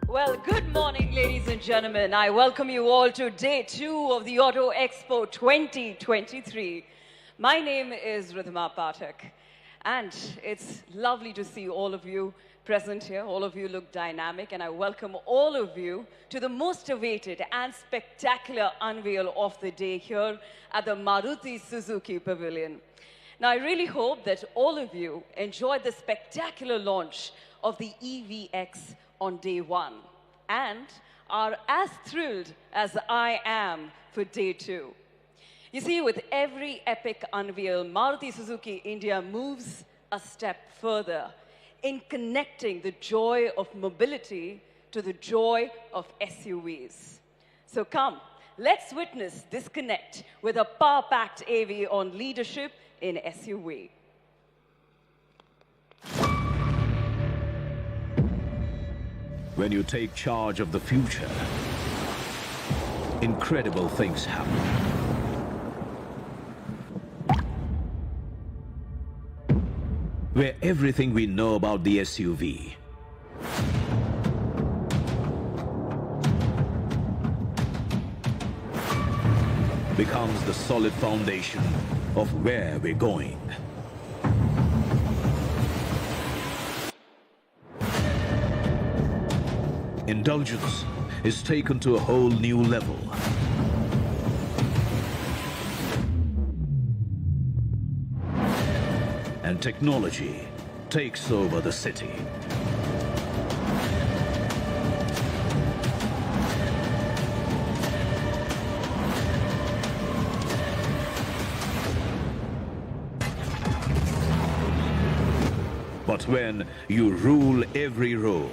Well, good morning, ladies and gentlemen. I welcome you all to day 2 of the Auto Expo 2023. My name is Ridhima Pathak, and it's lovely to see all of you present here. All of you look dynamic, and I welcome all of you to the most awaited and spectacular unveil of the day here at the Maruti Suzuki Pavilion. Now, I really hope that all of you enjoyed the spectacular launch of the EVX on day 1 and are as thrilled as I am for day 2. You see, with every epic unveil, Maruti Suzuki India moves a step further in connecting the joy of mobility to the joy of SUVs. So come, let's witness this connect with a power-packed AV on leadership in SUV. When you take charge of the future, incredible things happen. Where everything we know about the SUV becomes the solid foundation of where we're going. Indulgence is taken to a whole new level. And technology takes over the city. But when you rule every road,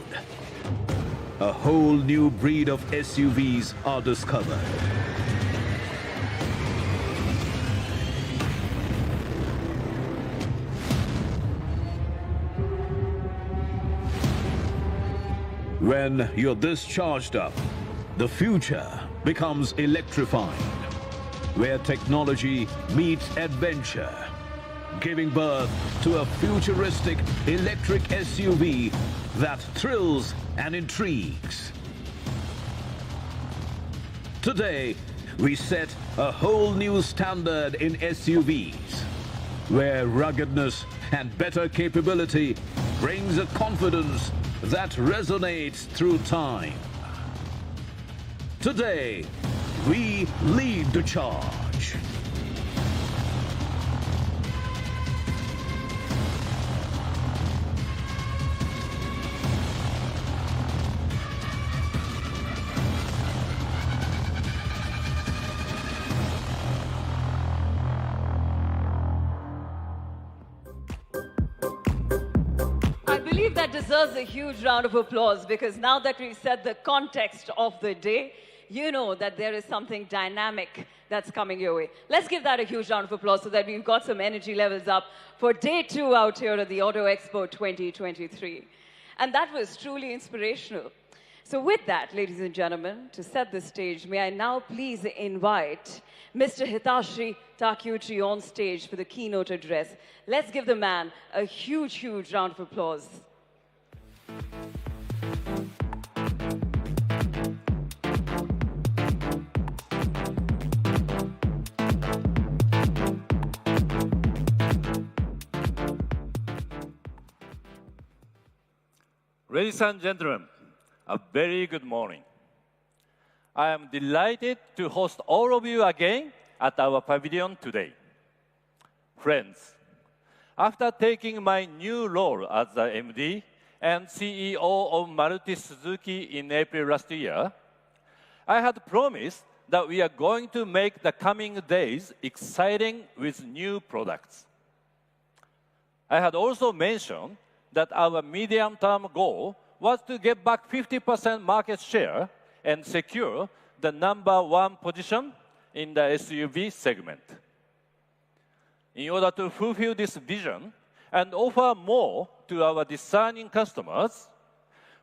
a whole new breed of SUVs are discovered. When you're this charged up, the future becomes electrifying, where technology meets adventure, giving birth to a futuristic electric SUV that thrills and intrigues. Today, we set a whole new standard in SUVs, where ruggedness and better capability brings a confidence that resonates through time. Today, we lead the charge. That deserves a huge round of applause, because now that we've set the context of the day, you know that there is something dynamic that's coming your way. Let's give that a huge round of applause so that we've got some energy levels up for day 2 out here at the Auto Expo 2023. And that was truly inspirational. So with that, ladies and gentlemen, to set the stage, may I now please invite Mr. Hitashi Takeuchi on stage for the keynote address. Let's give the man a huge, huge round of applause. Ladies and gentlemen, a very good morning. I am delighted to host all of you again at our pavilion today. Friends, after taking my new role as the MD and CEO of Maruti Suzuki in April last year, I had promised that we are going to make the coming days exciting with new products. I had also mentioned that our medium-term goal was to get back 50% market share and secure the #1 position in the SUV segment. In order to fulfill this vision and offer more to our discerning customers,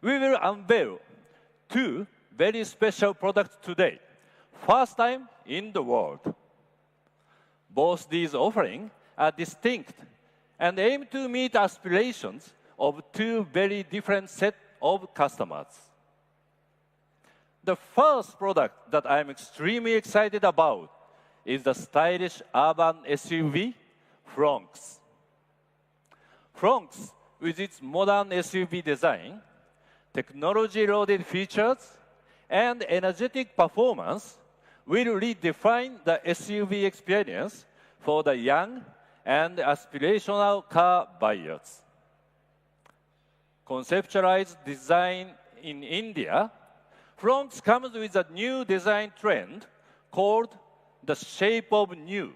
we will unveil 2 very special products today, first time in the world. Both these offerings are distinct and aim to meet aspirations of 2 very different sets of customers. The first product that I'm extremely excited about is the stylish urban SUV, Fronx. Fronx, with its modern SUV design, technology-loaded features, and energetic performance, will redefine the SUV experience for the young and aspirational car buyers. Conceptualized design in India, Fronx comes with a new design trend called the shape of new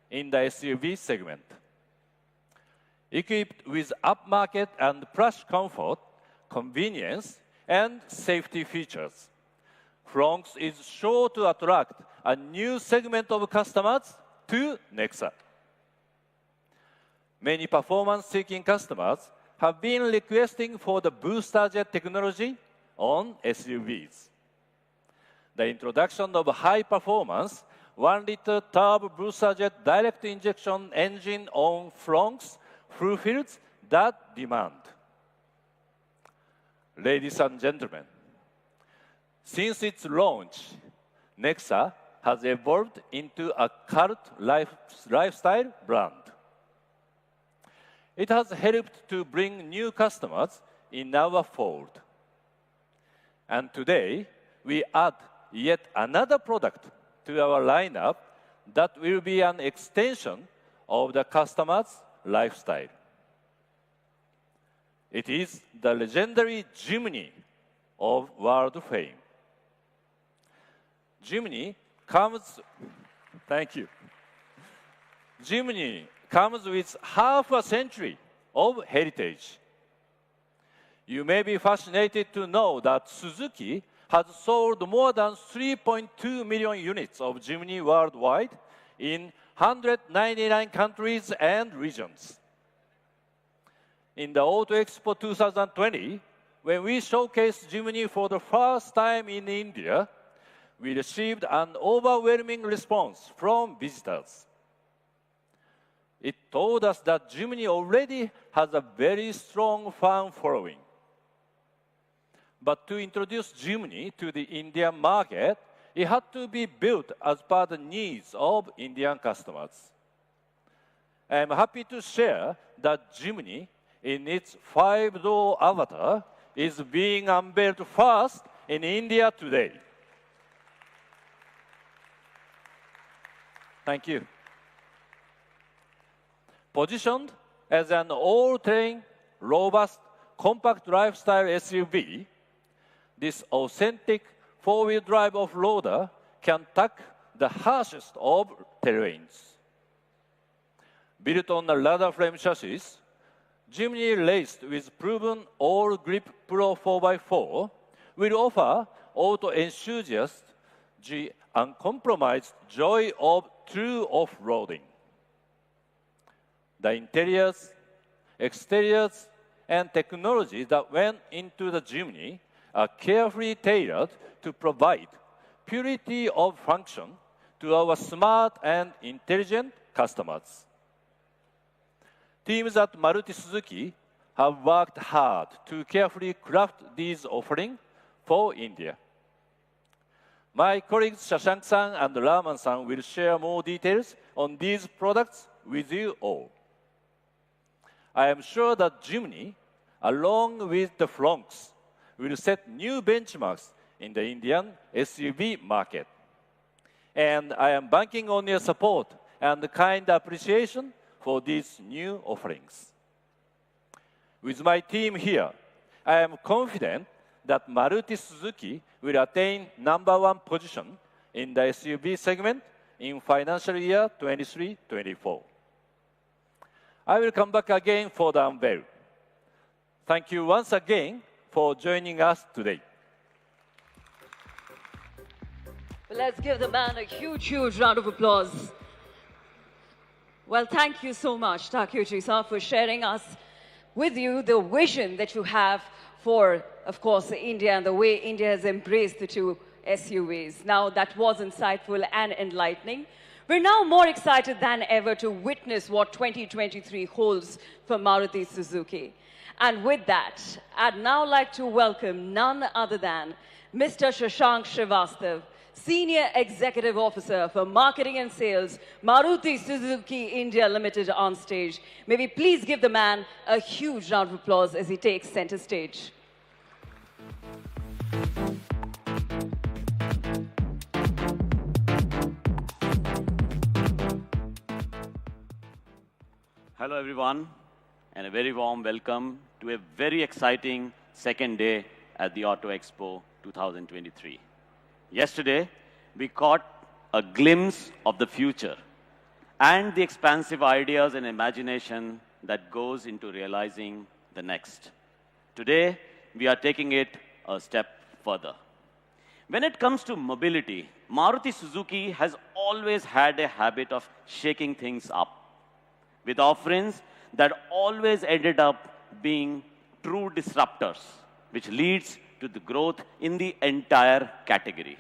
in the SUV segment. Equipped with upmarket and plush comfort, convenience, and safety features, Fronx is sure to attract a new segment of customers to NEXA. Many performance-seeking customers have been requesting for the booster jet technology on SUVs. The introduction of high-performance 1-liter turbo booster jet direct injection engine on Fronx fulfills that demand. Ladies and gentlemen, since its launch, NEXA has evolved into a cult lifestyle brand. It has helped to bring new customers in our fold. And today, we add yet another product to our lineup that will be an extension of the customer's lifestyle. It is the legendary Jimny of world fame. Jimny comes with half a century of heritage. You may be fascinated to know that Suzuki has sold more than 3.2 million units of Jimny worldwide in 199 countries and regions. In the Auto Expo 2020, when we showcased Jimny for the first time in India, we received an overwhelming response from visitors. It told us that Jimny already has a very strong fan following. But to introduce Jimny to the Indian market, it had to be built as per the needs of Indian customers. I am happy to share that Jimny, in its 5-door avatar, is being unveiled first in India today. Thank you. Positioned as an all-terrain, robust, compact lifestyle SUV, this authentic four-wheel drive off-roader can tackle the harshest of terrains. Built on a ladder frame chassis, Jimny laced with proven all-grip Pro 4x4 will offer auto enthusiasts the uncompromised joy of true off-roading. The interiors, exteriors, and technologies that went into the Jimny are carefully tailored to provide purity of function to our smart and intelligent customers. Teams at Maruti Suzuki have worked hard to carefully craft these offerings for India. My colleagues Shashank-san and Raman-san will share more details on these products with you all. I am sure that Jimny, along with the Fronx, will set new benchmarks in the Indian SUV market. And I am banking on your support and kind appreciation for these new offerings. With my team here, I am confident that Maruti Suzuki will attain #1 position in the SUV segment in financial year 23-24. I will come back again for the unveil. Thank you once again for joining us today. Well, let's give the man a huge, huge round of applause. Well, thank you so much, Takeuchi-san, for sharing us with you the vision that you have for, of course, India and the way India has embraced the two SUVs. Now, that was insightful and enlightening. We're now more excited than ever to witness what 2023 holds for Maruti Suzuki. And with that, I'd now like to welcome none other than Mr. Shashank Srivastav, Senior Executive Officer for Marketing and Sales, Maruti Suzuki India Limited, on stage. May we please give the man a huge round of applause as he takes center stage. Hello, everyone, and a very warm welcome to a very exciting second day at the Auto Expo 2023. Yesterday, we caught a glimpse of the future and the expansive ideas and imagination that goes into realizing the next. Today, we are taking it a step further. When it comes to mobility, Maruti Suzuki has always had a habit of shaking things up with offerings that always ended up being true disruptors, which leads to the growth in the entire category.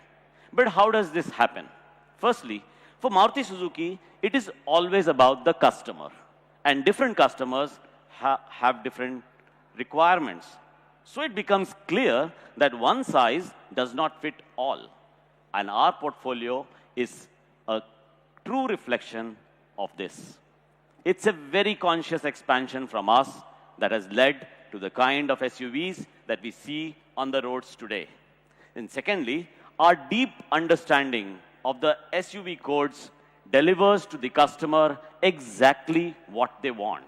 But how does this happen? Firstly, for Maruti Suzuki, it is always about the customer. And different customers have different requirements. So it becomes clear that one size does not fit all. And our portfolio is a true reflection of this. It's a very conscious expansion from us that has led to the kind of SUVs that we see on the roads today. And secondly, our deep understanding of the SUV codes delivers to the customer exactly what they want,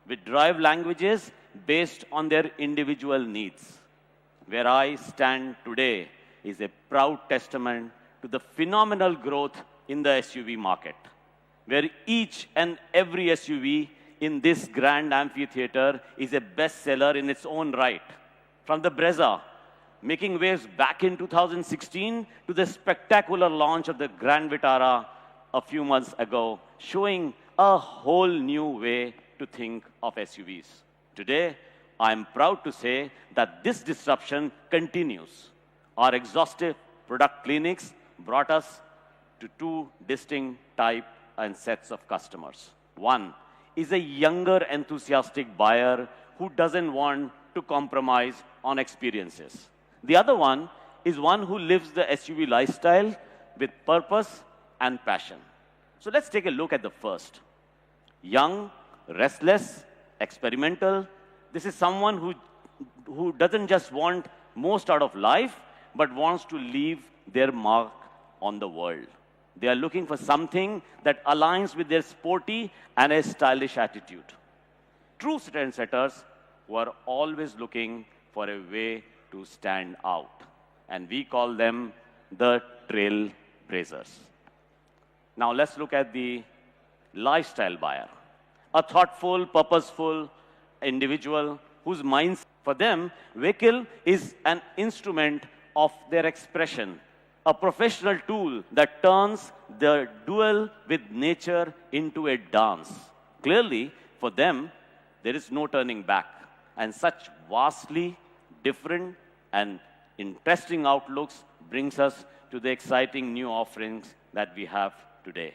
with drive languages based on their individual needs. Where I stand today is a proud testament to the phenomenal growth in the SUV market, where each and every SUV in this grand amphitheater is a bestseller in its own right. From the Brezza, making waves back in 2016, to the spectacular launch of the Grand Vitara a few months ago, showing a whole new way to think of SUVs. Today, I am proud to say that this disruption continues. Our exhaustive product clinics brought us to two distinct types and sets of customers. One is a younger, enthusiastic buyer who doesn't want to compromise on experiences. The other one is one who lives the SUV lifestyle with purpose and passion. So let's take a look at the first. Young, restless, experimental. This is someone who doesn't just want most out of life, but wants to leave their mark on the world. They are looking for something that aligns with their sporty and a stylish attitude. True trendsetters who are always looking for a way to stand out. And we call them the trailblazers. Now let's look at the lifestyle buyer. A thoughtful, purposeful individual whose mindset, for them, vehicle is an instrument of their expression, a professional tool that turns the duel with nature into a dance. Clearly, for them, there is no turning back. And such vastly different and interesting outlooks brings us to the exciting new offerings that we have today.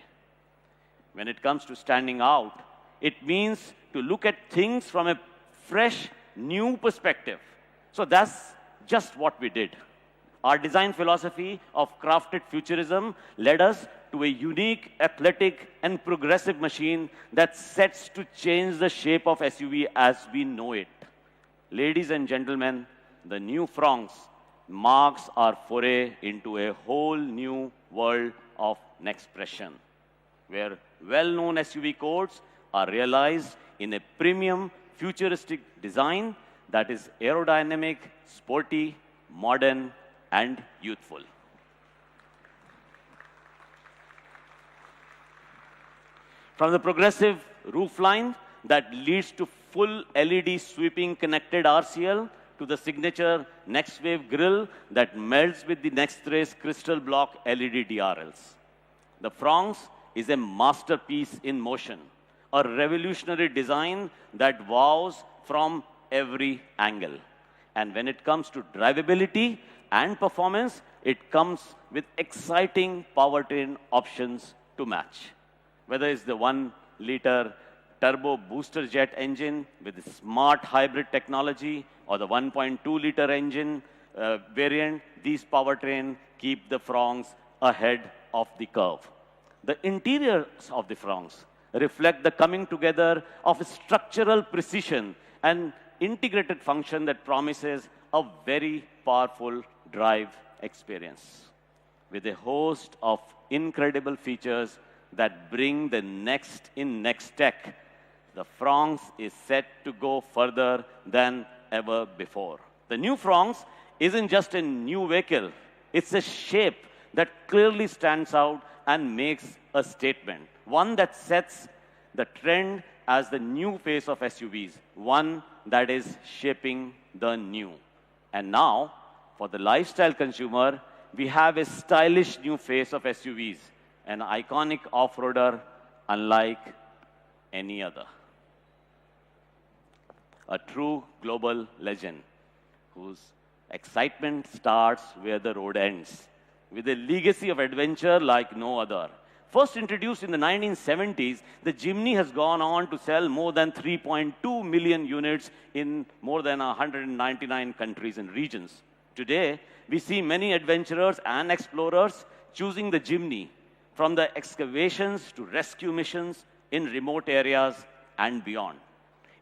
When it comes to standing out, it means to look at things from a fresh, new perspective. So that's just what we did. Our design philosophy of crafted futurism led us to a unique, athletic, and progressive machine that sets to change the shape of SUV as we know it. Ladies and gentlemen, the new Fronx marks our foray into a whole new world of Nexpression, where well-known SUV codes are realized in a premium, futuristic design that is aerodynamic, sporty, modern, and youthful. From the progressive roofline that leads to full LED sweeping connected RCL to the signature Next Wave grille that melts with the Next Race crystal block LED DRLs. The Fronx is a masterpiece in motion, a revolutionary design that wows from every angle. And when it comes to drivability and performance, it comes with exciting powertrain options to match. Whether it's the 1-liter turbo booster jet engine with the smart hybrid technology or the 1.2-liter engine variant, these powertrain keep the Fronx ahead of the curve. The interiors of the Fronx reflect the coming together of structural precision and integrated function that promises a very powerful drive experience. With a host of incredible features that bring the next in next tech, the Fronx is set to go further than ever before. The new Fronx isn't just a new vehicle, it's a shape that clearly stands out and makes a statement, one that sets the trend as the new face of SUVs, one that is shaping the new. And now, for the lifestyle consumer, we have a stylish new face of SUVs, an iconic off-roader unlike any other. A true global legend whose excitement starts where the road ends, with a legacy of adventure like no other. First introduced in the 1970s, the Jimny has gone on to sell more than 3.2 million units in more than 199 countries and regions. Today, we see many adventurers and explorers choosing the Jimny, from the excavations to rescue missions in remote areas and beyond.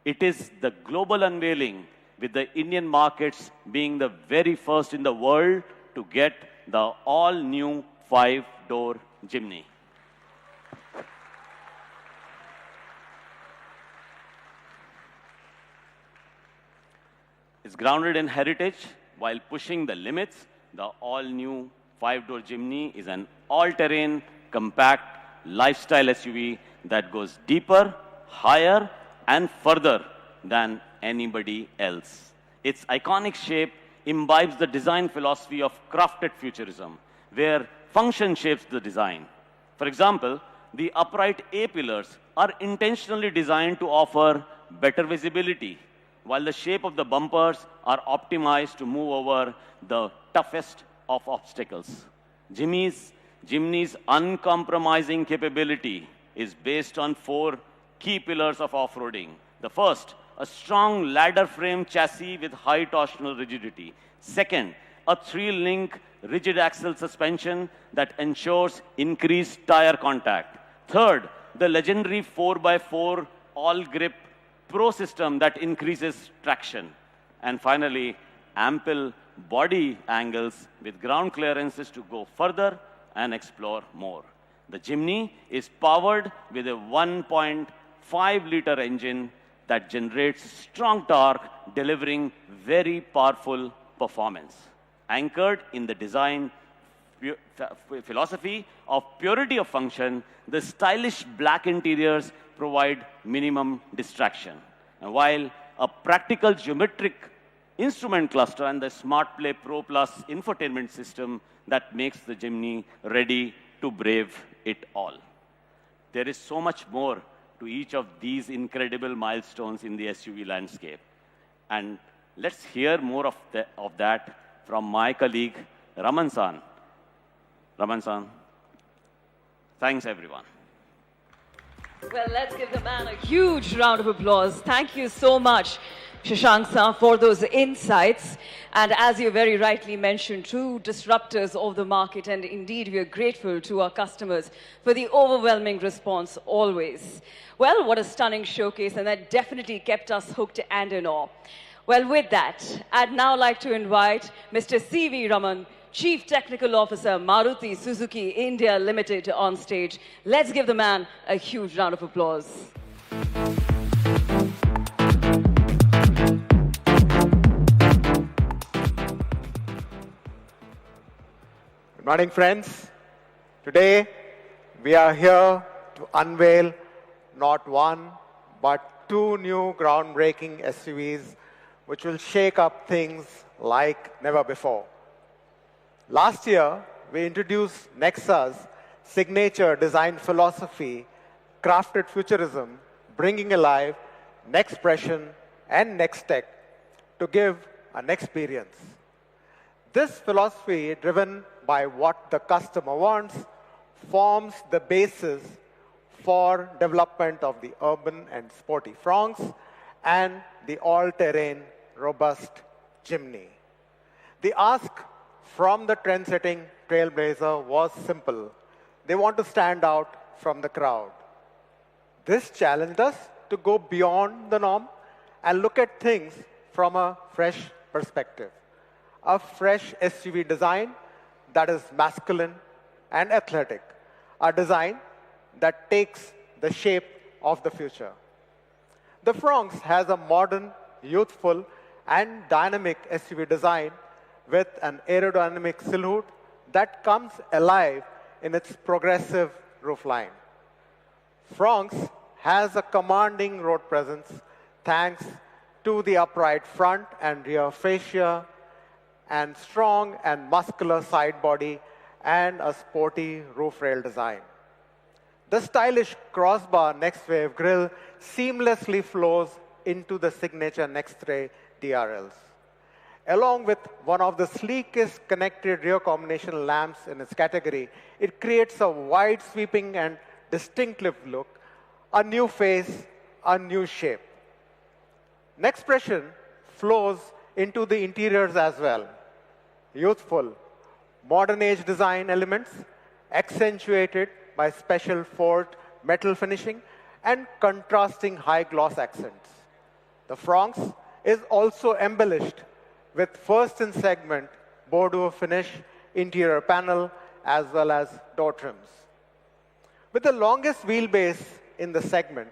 It is the global unveiling, with the Indian markets being the very first in the world to get the all-new 5-door Jimny. It's grounded in heritage while pushing the limits. The all-new 5-door Jimny is an all-terrain, compact lifestyle SUV that goes deeper, higher, and further than anybody else. Its iconic shape imbibes the design philosophy of crafted futurism, where function shapes the design. For example, the upright A-pillars are intentionally designed to offer better visibility, while the shape of the bumpers are optimized to move over the toughest of obstacles. Jimny's uncompromising capability is based on 4 key pillars of off-roading. The first, a strong ladder frame chassis with high torsional rigidity. Second, a 3-link rigid axle suspension that ensures increased tire contact. Third, the legendary 4x4 all-grip Pro system that increases traction. And finally, ample body angles with ground clearances to go further and explore more. The Jimny is powered with a 1.5-liter engine that generates strong torque, delivering very powerful performance. Anchored in the design philosophy of purity of function, the stylish black interiors provide minimum distraction. And while a practical geometric instrument cluster and the SmartPlay Pro Plus infotainment system that makes the Jimny ready to brave it all. There is so much more to each of these incredible milestones in the SUV landscape. And let's hear more of that from my colleague, Raman-san. Raman-san, thanks everyone. Well, let's give the man a huge round of applause. Thank you so much, Shashank-san, for those insights. And as you very rightly mentioned, true disruptors of the market. And indeed, we are grateful to our customers for the overwhelming response always. Well, what a stunning showcase, and that definitely kept us hooked and in awe. Well, with that, I'd now like to invite Mr. C.V. Raman, Chief Technical Officer, Maruti Suzuki India Limited, on stage. Let's give the man a huge round of applause. Good morning, friends. Today, we are here to unveil not one, but 2 new groundbreaking SUVs which will shake up things like never before. Last year, we introduced NEXA's signature design philosophy, crafted futurism, bringing alive Nexpression and Nextech to give an experience. This philosophy, driven by what the customer wants, forms the basis for development of the urban and sporty Fronx and the all-terrain robust Jimny. The ask from the trend-setting trailblazer was simple. They want to stand out from the crowd. This challenged us to go beyond the norm and look at things from a fresh perspective. A fresh SUV design that is masculine and athletic. A design that takes the shape of the future. The Fronx has a modern, youthful, and dynamic SUV design with an aerodynamic silhouette that comes alive in its progressive roofline. Fronx has a commanding road presence thanks to the upright front and rear fascia and strong and muscular side body and a sporty roof rail design. The stylish crossbar next wave grille seamlessly flows into the signature Next-Ray DRLs. Along with one of the sleekest connected rear combination lamps in its category, it creates a wide sweeping and distinctive look, a new face, a new shape. Nexpression flows into the interiors as well. Youthful, modern age design elements accentuated by special forged metal finishing and contrasting high gloss accents. The Fronx is also embellished with first in segment Bordeaux finish interior panel as well as door trims. With the longest wheelbase in the segment,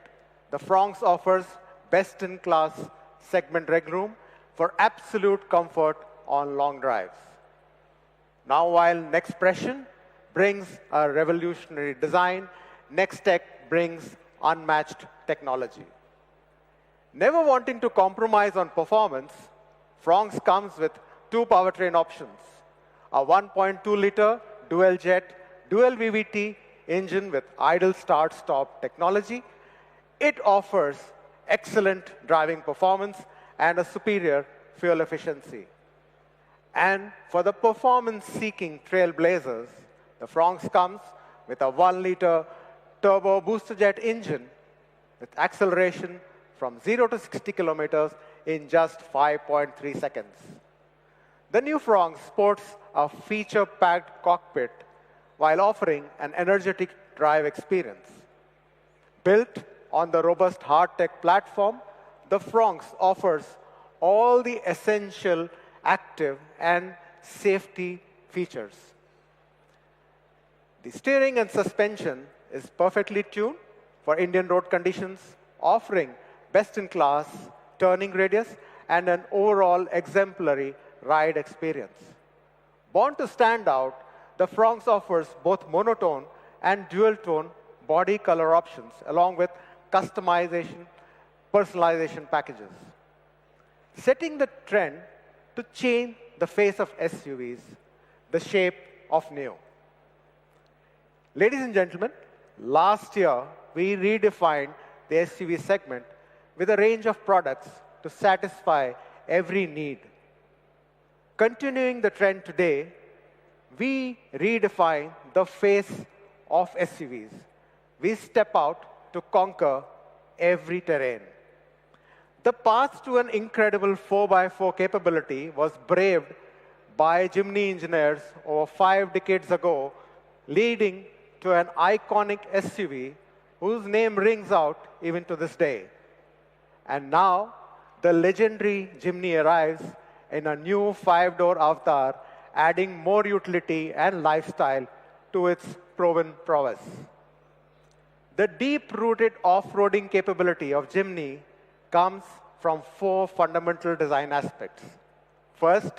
the Fronx offers best-in-class segment legroom for absolute comfort on long drives. Now, while Nexpression brings a revolutionary design, Nextech brings unmatched technology. Never wanting to compromise on performance, Fronx comes with two powertrain options, a 1.2-liter dual-jet, dual VVT engine with idle start-stop technology. It offers excellent driving performance and a superior fuel efficiency. And for the performance-seeking trailblazers, the Fronx comes with a 1-liter turbo booster jet engine with acceleration from 0 to 60 kilometers in just 5.3 seconds. The new Fronx sports a feature-packed cockpit while offering an energetic drive experience. Built on the robust hardtech platform, the Fronx offers all the essential active and safety features. The steering and suspension is perfectly tuned for Indian road conditions, offering best-in-class turning radius and an overall exemplary ride experience. Born to stand out, the Fronx offers both monotone and dual-tone body color options, along with customization, personalization packages. Setting the trend to change the face of SUVs, the shape of new. Ladies and gentlemen, last year we redefined the SUV segment with a range of products to satisfy every need. Continuing the trend today, we redefine the face of SUVs. We step out to conquer every terrain. The path to an incredible 4x4 capability was braved by Jimny engineers over 5 decades ago, leading to an iconic SUV whose name rings out even to this day. And now, the legendary Jimny arrives in a new 5-door avatar, adding more utility and lifestyle to its proven prowess. The deep-rooted off-roading capability of Jimny comes from 4 fundamental design aspects. First,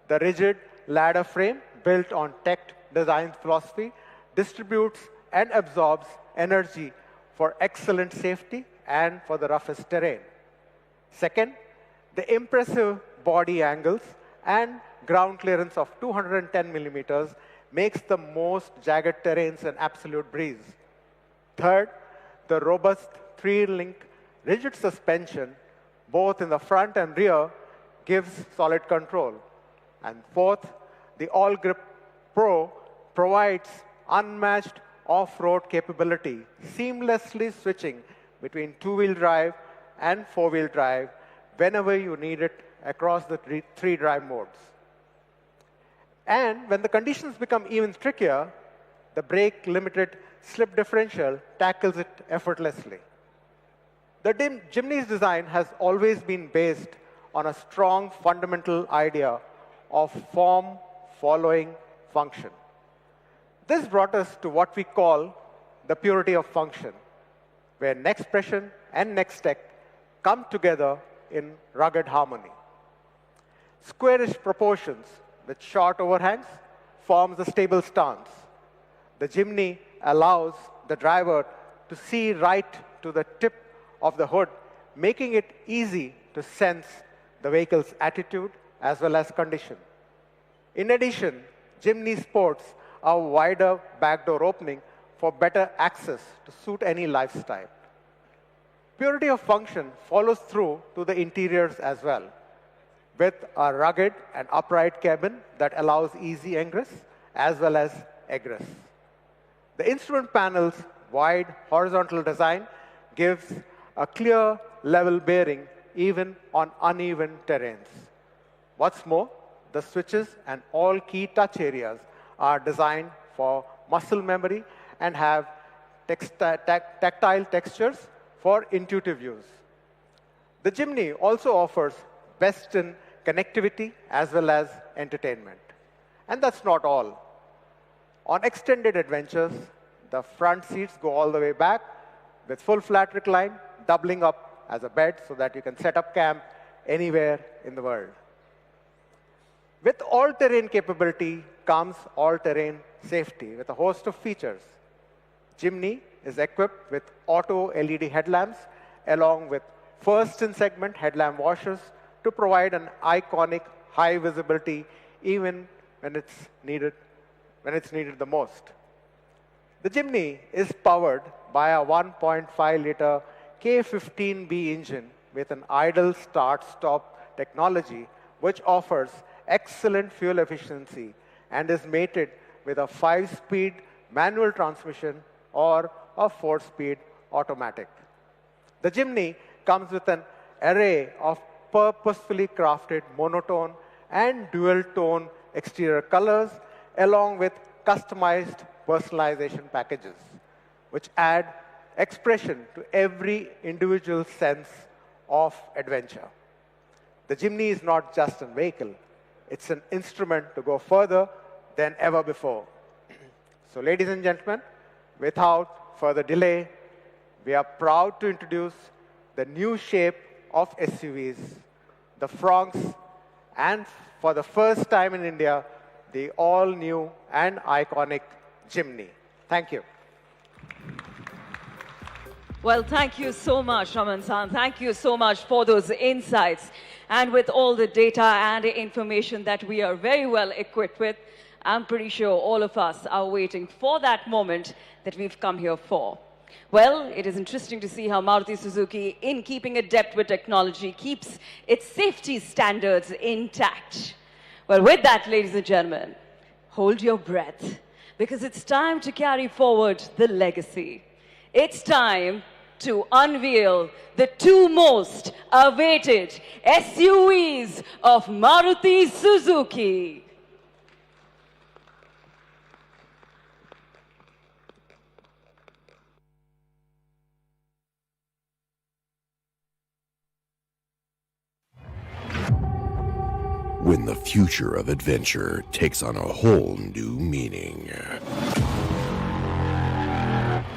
the rigid ladder frame built on tech design philosophy distributes and absorbs energy for excellent safety and for the roughest terrain. Second, the impressive body angles and ground clearance of 210 millimeters makes the most jagged terrains an absolute breeze. Third, the robust 3-link rigid suspension, both in the front and rear, gives solid control. And fourth, the All Grip Pro provides unmatched off-road capability, seamlessly switching between two-wheel drive and four-wheel drive whenever you need it across the three drive modes. And when the conditions become even trickier, the brake-limited slip differential tackles it effortlessly. The Jimny's design has always been based on a strong fundamental idea of form following function. This brought us to what we call the purity of function, where Nexpression and Nextech come together in rugged harmony. Squarish proportions with short overhangs forms a stable stance. The Jimny allows the driver to see right to the tip of the hood, making it easy to sense the vehicle's attitude as well as condition. In addition, Jimny sports a wider back door opening for better access to suit any lifestyle. Purity of function follows through to the interiors as well, with a rugged and upright cabin that allows easy ingress as well as egress. The instrument panel's wide horizontal design gives a clear level bearing even on uneven terrains. What's more, the switches and all key touch areas are designed for muscle memory and have tactile textures for intuitive use. The Jimny also offers best in connectivity as well as entertainment. And that's not all. On extended adventures, the front seats go all the way back with full flat recline, doubling up as a bed so that you can set up camp anywhere in the world. With all-terrain capability comes all-terrain safety with a host of features. Jimny is equipped with auto LED headlamps along with first-in-segment headlamp washers to provide an iconic high visibility even when it's needed the most. The Jimny is powered by a 1.5-liter K15B engine with an idle start-stop technology which offers excellent fuel efficiency and is mated with a 5-speed manual transmission or a 4-speed automatic. The Jimny comes with an array of purposefully crafted monotone and dual-tone exterior colors along with customized personalization packages, which add expression to every individual sense of adventure. The Jimny is not just a vehicle, it's an instrument to go further than ever before. So ladies and gentlemen, without further delay, we are proud to introduce the new shape of SUVs, the Fronx, and for the first time in India, the all-new and iconic Jimny. Thank you. Well, thank you so much, Raman-san. Thank you so much for those insights. And with all the data and information that we are very well equipped with, I'm pretty sure all of us are waiting for that moment that we've come here for. Well, it is interesting to see how Maruti Suzuki, in keeping adept with technology, keeps its safety standards intact. Well, with that, ladies and gentlemen, hold your breath, because it's time to carry forward the legacy. It's time to unveil the two most awaited SUVs of Maruti Suzuki. When the future of adventure takes on a whole new meaning.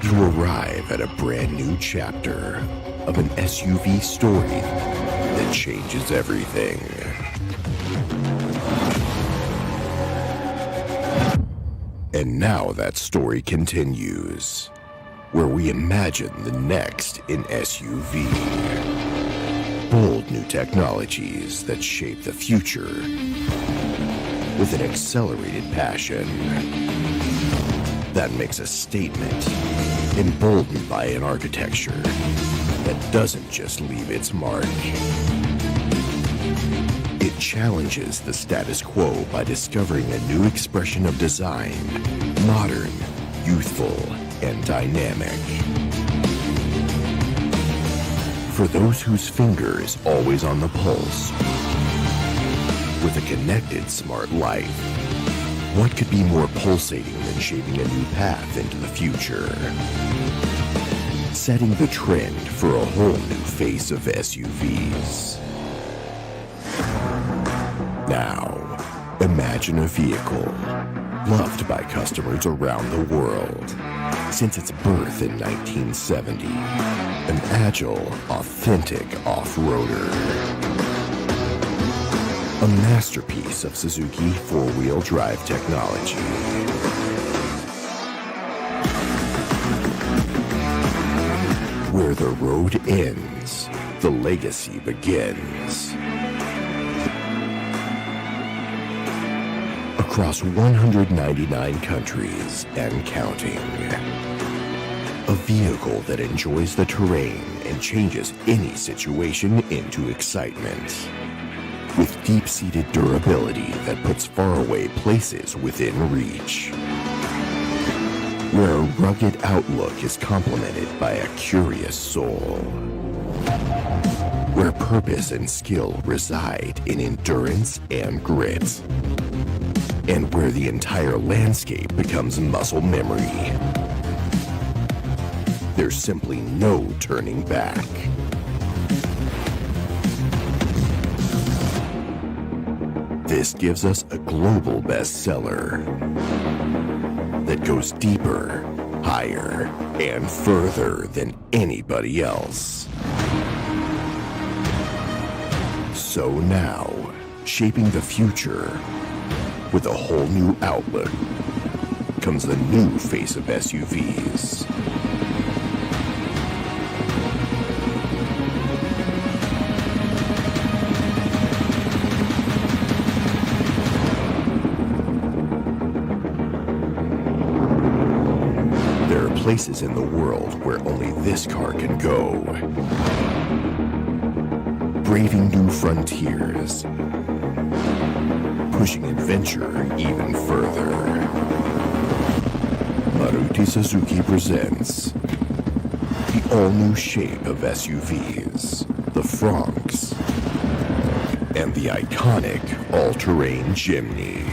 You arrive at a brand new chapter of an SUV story that changes everything. And now that story continues, where we imagine the next in SUV. Bold new technologies that shape the future with an accelerated passion that makes a statement, emboldened by an architecture that doesn't just leave its mark. It challenges the status quo by discovering a new expression of design, modern, youthful and dynamic. For those whose finger is always on the pulse, with a connected smart life, what could be more pulsating than shaping a new path into the future? Setting the trend for a whole new face of SUVs. Now, imagine a vehicle loved by customers around the world since its birth in 1970. An agile, authentic off-roader. A masterpiece of Suzuki four-wheel drive technology. Where the road ends, the legacy begins. Across 199 countries and counting. A vehicle that enjoys the terrain and changes any situation into excitement. With deep-seated durability that puts faraway places within reach. Where a rugged outlook is complemented by a curious soul. Where purpose and skill reside in endurance and grit. And where the entire landscape becomes muscle memory. There's simply no turning back. This gives us a global bestseller that goes deeper, higher, and further than anybody else. So now, shaping the future with a whole new outlook comes the new face of SUVs. There are places in the world where only this car can go. Braving new frontiers. Pushing adventure even further. Maruti Suzuki presents the all-new shape of SUVs, the Franx, and the iconic all-terrain Jimny.